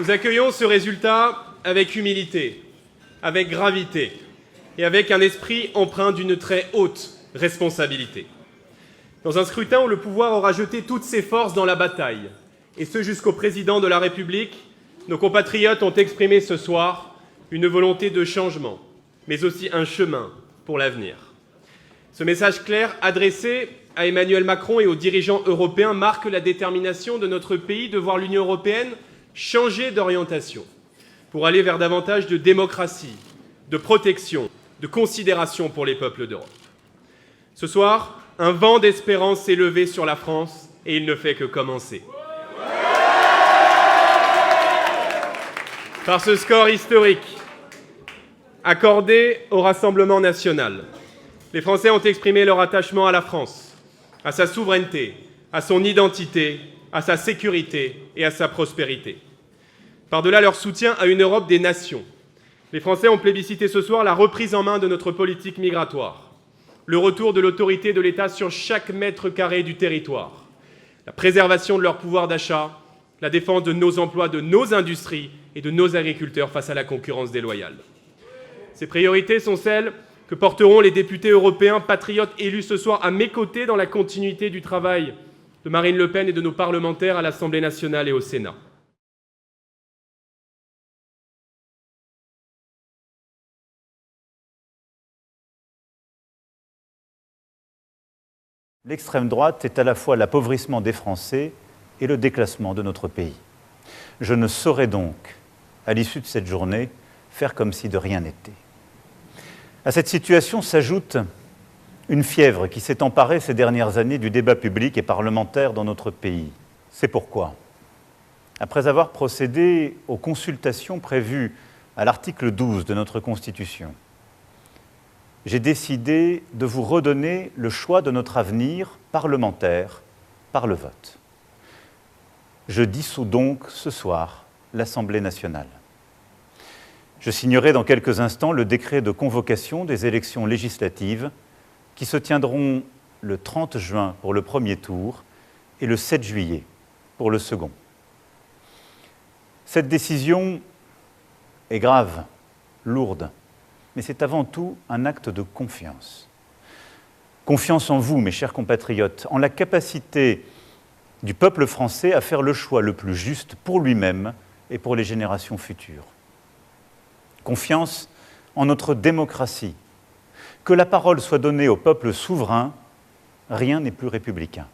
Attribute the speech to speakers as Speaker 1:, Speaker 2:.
Speaker 1: Nous accueillons ce résultat avec humilité, avec gravité et avec un esprit empreint d'une très haute responsabilité. Dans un scrutin où le pouvoir aura jeté toutes ses forces dans la bataille, et ce jusqu'au président de la République, nos compatriotes ont exprimé ce soir une volonté de changement, mais aussi un chemin pour l'avenir. Ce message clair adressé à Emmanuel Macron et aux dirigeants européens marque la détermination de notre pays de voir l'Union européenne changer d'orientation pour aller vers davantage de démocratie, de protection, de considération pour les peuples d'Europe. Ce soir, un vent d'espérance s'est levé sur la France et il ne fait que commencer. Par ce score historique accordé au Rassemblement national, les Français ont exprimé leur attachement à la France, à sa souveraineté, à son identité, à sa sécurité et à sa prospérité. Par-delà leur soutien à une Europe des nations, les Français ont plébiscité ce soir la reprise en main de notre politique migratoire, le retour de l'autorité de l'État sur chaque mètre carré du territoire, la préservation de leur pouvoir d'achat, la défense de nos emplois, de nos industries et de nos agriculteurs face à la concurrence déloyale. Ces priorités sont celles que porteront les députés européens patriotes élus ce soir à mes côtés dans la continuité du travail de Marine Le Pen et de nos parlementaires à l'Assemblée nationale et au Sénat.
Speaker 2: L'extrême droite est à la fois l'appauvrissement des Français et le déclassement de notre pays. Je ne saurais donc, à l'issue de cette journée, faire comme si de rien n'était. À cette situation s'ajoute une fièvre qui s'est emparée ces dernières années du débat public et parlementaire dans notre pays. C'est pourquoi, après avoir procédé aux consultations prévues à l'article 12 de notre Constitution, j'ai décidé de vous redonner le choix de notre avenir parlementaire par le vote. Je dissous donc ce soir l'Assemblée nationale. Je signerai dans quelques instants le décret de convocation des élections législatives qui se tiendront le 30 juin pour le premier tour et le 7 juillet pour le second. Cette décision est grave, lourde, mais c'est avant tout un acte de confiance. Confiance en vous, mes chers compatriotes, en la capacité du peuple français à faire le choix le plus juste pour lui-même et pour les générations futures. Confiance en notre démocratie. Que la parole soit donnée au peuple souverain, rien n'est plus républicain.